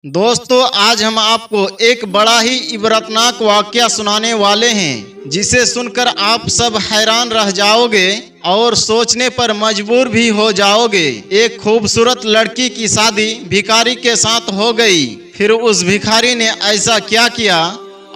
दोस्तों, आज हम आपको एक बड़ा ही इबरतनाक वाकया सुनाने वाले हैं, जिसे सुनकर आप सब हैरान रह जाओगे और सोचने पर मजबूर भी हो जाओगे। एक खूबसूरत लड़की की शादी भिखारी के साथ हो गई। फिर उस भिखारी ने ऐसा क्या किया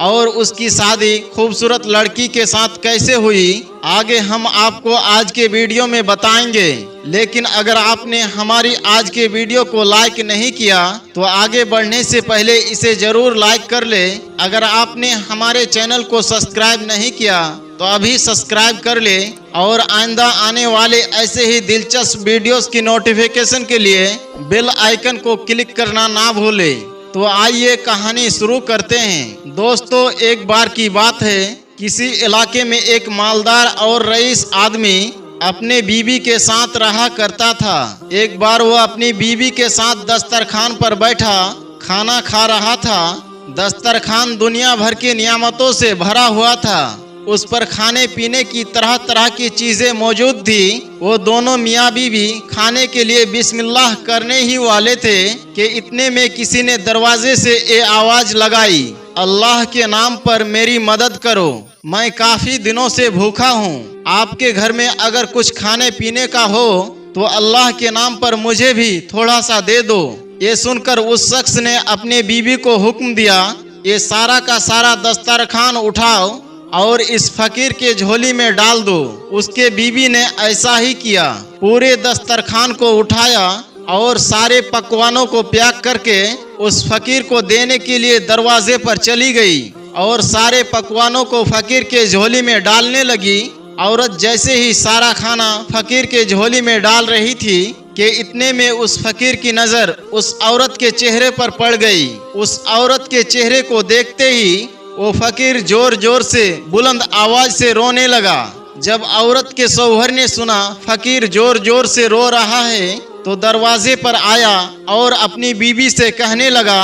और उसकी शादी खूबसूरत लड़की के साथ कैसे हुई, आगे हम आपको आज के वीडियो में बताएंगे। लेकिन अगर आपने हमारी आज के वीडियो को लाइक नहीं किया तो आगे बढ़ने से पहले इसे जरूर लाइक कर ले। अगर आपने हमारे चैनल को सब्सक्राइब नहीं किया तो अभी सब्सक्राइब कर ले और आइंदा आने वाले ऐसे ही दिलचस्प वीडियोस की नोटिफिकेशन के लिए बेल आइकन को क्लिक करना ना भूले। तो आइए कहानी शुरू करते हैं। दोस्तों, एक बार की बात है, किसी इलाके में एक मालदार और रईस आदमी अपने बीवी के साथ रहा करता था। एक बार वो अपनी बीवी के साथ दस्तरखान पर बैठा खाना खा रहा था। दस्तरखान दुनिया भर की नियामतों से भरा हुआ था। उस पर खाने पीने की तरह तरह की चीजें मौजूद थी। वो दोनों मियाँ बीवी खाने के लिए बिस्मिल्लाह करने ही वाले थे कि इतने में किसी ने दरवाजे से ये आवाज लगाई, अल्लाह के नाम पर मेरी मदद करो, मैं काफी दिनों से भूखा हूँ। आपके घर में अगर कुछ खाने पीने का हो तो अल्लाह के नाम पर मुझे भी थोड़ा सा दे दो। ये सुनकर उस शख्स ने अपने बीवी को हुक्म दिया, ये सारा का सारा दस्तरखान उठाओ और इस फकीर के झोली में डाल दो। उसके बीवी ने ऐसा ही किया। पूरे दस्तरखान को उठाया और सारे पकवानों को पैक करके उस फकीर को देने के लिए दरवाजे पर चली गई और सारे पकवानों को फकीर के झोली में डालने लगी। औरत जैसे ही सारा खाना फकीर के झोली में डाल रही थी कि इतने में उस फकीर की नजर उस औरत के चेहरे पर पड़ गई। उस औरत के चेहरे को देखते ही वो फकीर जोर जोर से बुलंद आवाज से रोने लगा। जब औरत के शौहर ने सुना फकीर जोर जोर से रो रहा है तो दरवाजे पर आया और अपनी बीवी से कहने लगा,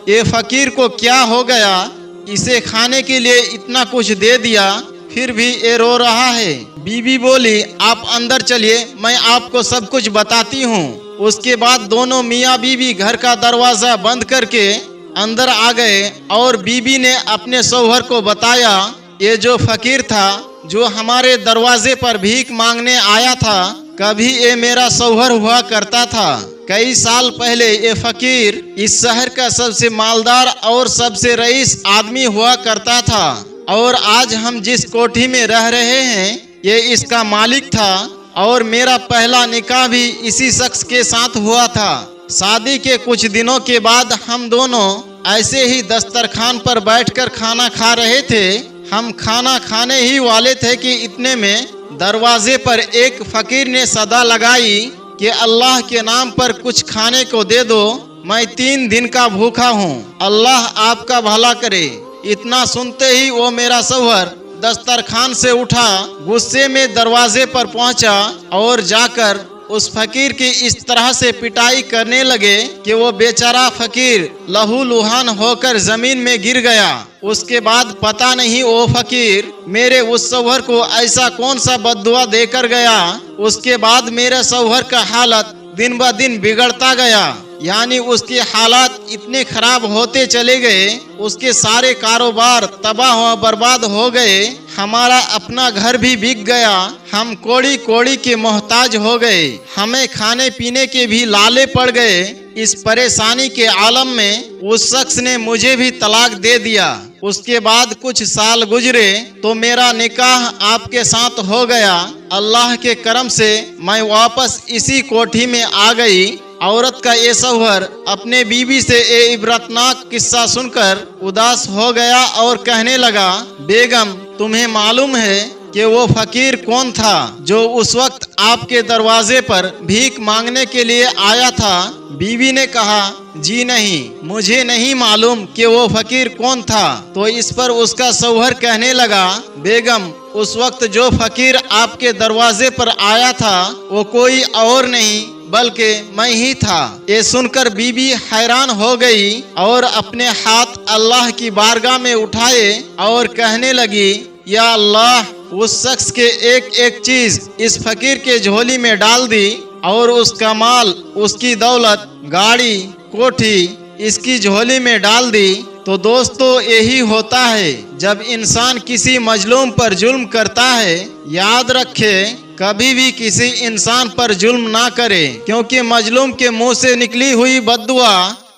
ये फकीर को क्या हो गया, इसे खाने के लिए इतना कुछ दे दिया फिर भी ये रो रहा है। बीवी बोली, आप अंदर चलिए, मैं आपको सब कुछ बताती हूँ। उसके बाद दोनों मियाँ बीवी घर का दरवाजा बंद करके अंदर आ गए और बीबी ने अपने शौहर को बताया, ये जो फकीर था जो हमारे दरवाजे पर भीख मांगने आया था, कभी ये मेरा शौहर हुआ करता था। कई साल पहले ये फकीर इस शहर का सबसे मालदार और सबसे रईस आदमी हुआ करता था और आज हम जिस कोठी में रह रहे हैं ये इसका मालिक था और मेरा पहला निकाह भी इसी शख्स के साथ हुआ था। शादी के कुछ दिनों के बाद हम दोनों ऐसे ही दस्तरखान पर बैठकर खाना खा रहे थे। हम खाना खाने ही वाले थे कि इतने में दरवाजे पर एक फकीर ने सदा लगाई कि अल्लाह के नाम पर कुछ खाने को दे दो, मैं 3 दिन का भूखा हूँ, अल्लाह आपका भला करे। इतना सुनते ही वो मेरा शौहर दस्तरखान से उठा, गुस्से में दरवाजे पर पहुँचा और जाकर उस फकीर की इस तरह से पिटाई करने लगे कि वो बेचारा फकीर लहूलुहान होकर जमीन में गिर गया। उसके बाद पता नहीं वो फकीर मेरे उस शौहर को ऐसा कौन सा बद्दुआ देकर गया। उसके बाद मेरे शौहर का हालत दिन ब दिन बिगड़ता गया, यानी उसके हालात इतने खराब होते चले गए, उसके सारे कारोबार तबाह व बर्बाद हो गए, हमारा अपना घर भी बिक गया, हम कोड़ी कोड़ी के मोहताज हो गए, हमें खाने पीने के भी लाले पड़ गए। इस परेशानी के आलम में उस शख्स ने मुझे भी तलाक दे दिया। उसके बाद कुछ साल गुजरे तो मेरा निकाह आपके साथ हो गया। अल्लाह के करम से मैं वापस इसी कोठी में आ गई। औरत का ये शौहर अपने बीवी से ये इबरतनाक किस्सा सुनकर उदास हो गया और कहने लगा, बेगम, तुम्हें मालूम है कि वो फकीर कौन था जो उस वक्त आपके दरवाजे पर भीख मांगने के लिए आया था? बीवी ने कहा, जी नहीं, मुझे नहीं मालूम कि वो फकीर कौन था। तो इस पर उसका शौहर कहने लगा, बेगम, उस वक्त जो फकीर आपके दरवाजे पर आया था वो कोई और नहीं बल्कि मैं ही था। ये सुनकर बीबी हैरान हो गई और अपने हाथ अल्लाह की बारगाह में उठाए और कहने लगी, या अल्लाह, उस शख्स के एक एक चीज इस फकीर के झोली में डाल दी और उसका माल, उसकी दौलत, गाड़ी, कोठी, इसकी झोली में डाल दी। तो दोस्तों यही होता है जब इंसान किसी मजलूम पर जुल्म करता है। याद रखे कभी भी किसी इंसान पर जुल्म ना करे, क्योंकि मजलूम के मुंह से निकली हुई बद्दुआ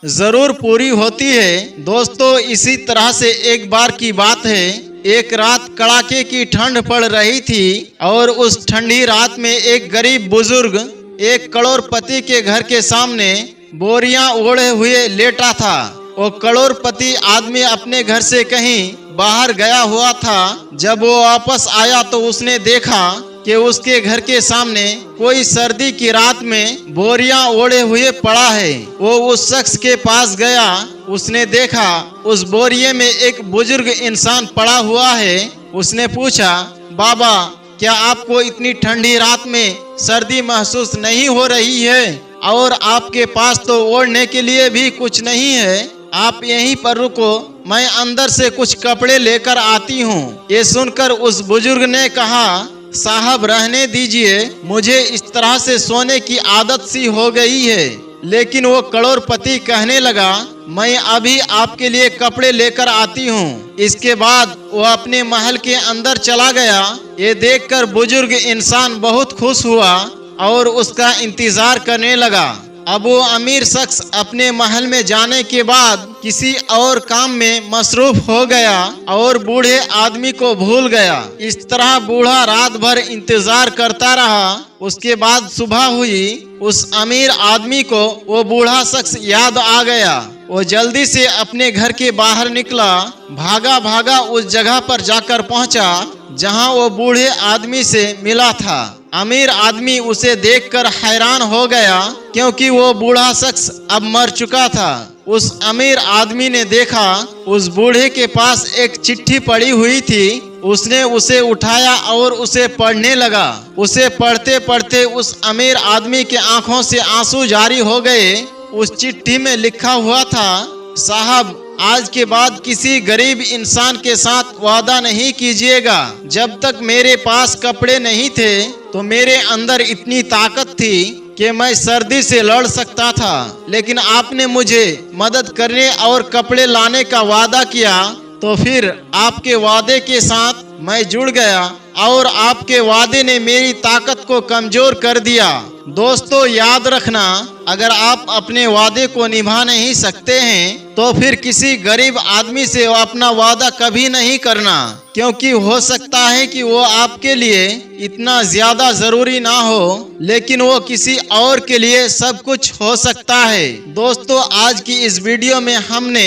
जरूर पूरी होती है। दोस्तों इसी तरह से एक बार की बात है, एक रात कड़ाके की ठंड पड़ रही थी और उस ठंडी रात में एक गरीब बुजुर्ग एक करोड़पति के घर के सामने बोरियां ओढ़े हुए लेटा था। वो करोड़पति आदमी अपने घर से कहीं बाहर गया हुआ था। जब वो वापस आया तो उसने देखा कि उसके घर के सामने कोई सर्दी की रात में बोरियां ओढ़े हुए पड़ा है। वो उस शख्स के पास गया, उसने देखा उस बोरिये में एक बुजुर्ग इंसान पड़ा हुआ है। उसने पूछा, बाबा क्या आपको इतनी ठंडी रात में सर्दी महसूस नहीं हो रही है? और आपके पास तो ओढ़ने के लिए भी कुछ नहीं है, आप यहीं पर रुको, मैं अंदर से कुछ कपड़े लेकर आती हूँ। ये सुनकर उस बुजुर्ग ने कहा, साहब रहने दीजिए, मुझे इस तरह से सोने की आदत सी हो गई है। लेकिन वो करोड़पति कहने लगा, मैं अभी आपके लिए कपड़े लेकर आती हूँ। इसके बाद वो अपने महल के अंदर चला गया। ये देखकर बुजुर्ग इंसान बहुत खुश हुआ और उसका इंतजार करने लगा। अब वो अमीर शख्स अपने महल में जाने के बाद किसी और काम में मसरूफ हो गया और बूढ़े आदमी को भूल गया। इस तरह बूढ़ा रात भर इंतजार करता रहा। उसके बाद सुबह हुई, उस अमीर आदमी को वो बूढ़ा शख्स याद आ गया। वो जल्दी से अपने घर के बाहर निकला, भागा भागा उस जगह पर जाकर पहुंचा जहां वो बूढ़े आदमी से मिला था। अमीर आदमी उसे देखकर हैरान हो गया, क्योंकि वो बूढ़ा शख्स अब मर चुका था। उस अमीर आदमी ने देखा उस बूढ़े के पास एक चिट्ठी पड़ी हुई थी। उसने उसे उठाया और उसे पढ़ने लगा। उसे पढ़ते पढ़ते उस अमीर आदमी के आंखों से आंसू जारी हो गए। उस चिट्ठी में लिखा हुआ था, साहब आज के बाद किसी गरीब इंसान के साथ वादा नहीं कीजिएगा। जब तक मेरे पास कपड़े नहीं थे तो मेरे अंदर इतनी ताकत थी कि मैं सर्दी से लड़ सकता था, लेकिन आपने मुझे मदद करने और कपड़े लाने का वादा किया, तो फिर आपके वादे के साथ मैं जुड़ गया और आपके वादे ने मेरी ताकत को कमजोर कर दिया। दोस्तों याद रखना, अगर आप अपने वादे को निभा नहीं सकते हैं तो फिर किसी गरीब आदमी से अपना वादा कभी नहीं करना, क्योंकि हो सकता है कि वो आपके लिए इतना ज्यादा जरूरी ना हो, लेकिन वो किसी और के लिए सब कुछ हो सकता है। दोस्तों आज की इस वीडियो में हमने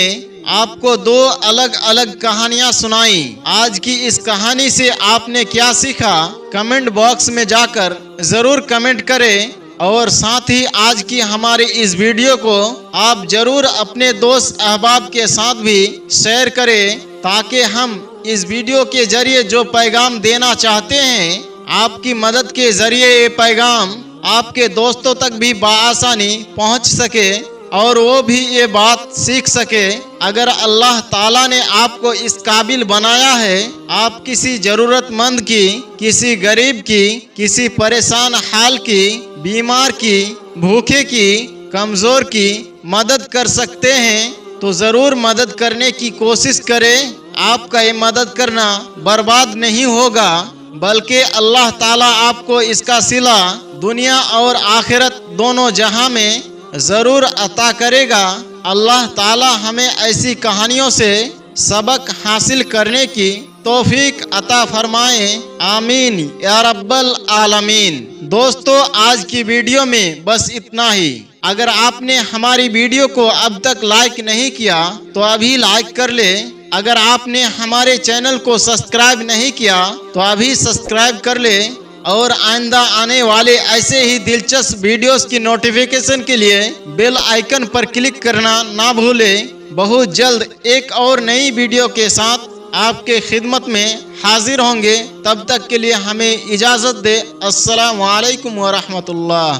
आपको दो अलग अलग कहानियां सुनाई। आज की इस कहानी से आपने क्या सीखा, कमेंट बॉक्स में जाकर जरूर कमेंट करें। और साथ ही आज की हमारी इस वीडियो को आप जरूर अपने दोस्त अहबाब के साथ भी शेयर करें, ताकि हम इस वीडियो के जरिए जो पैगाम देना चाहते हैं, आपकी मदद के जरिए ये पैगाम आपके दोस्तों तक भी बआसानी पहुंच सके और वो भी ये बात सीख सके। अगर अल्लाह ताला ने आपको इस काबिल बनाया है, आप किसी जरूरतमंद की, किसी गरीब की, किसी परेशान हाल की, बीमार की, भूखे की, कमजोर की मदद कर सकते हैं, तो जरूर मदद करने की कोशिश करें। आपका ये मदद करना बर्बाद नहीं होगा, बल्कि अल्लाह ताला आपको इसका सिला दुनिया और आखिरत दोनों जहां में जरूर अता करेगा। अल्लाह ताला हमें ऐसी कहानियों से सबक हासिल करने की तौफीक अता फरमाए, आमीन या रब्बल आलमीन। दोस्तों आज की वीडियो में बस इतना ही। अगर आपने हमारी वीडियो को अब तक लाइक नहीं किया तो अभी लाइक कर ले। अगर आपने हमारे चैनल को सब्सक्राइब नहीं किया तो अभी सब्सक्राइब कर ले, और आइंदा आने वाले ऐसे ही दिलचस्प वीडियोस की नोटिफिकेशन के लिए बेल आइकन पर क्लिक करना ना भूलें। बहुत जल्द एक और नई वीडियो के साथ आपके खिदमत में हाजिर होंगे। तब तक के लिए हमें इजाज़त दे। अस्सलामु अलैकुम व रहमतुल्लाह।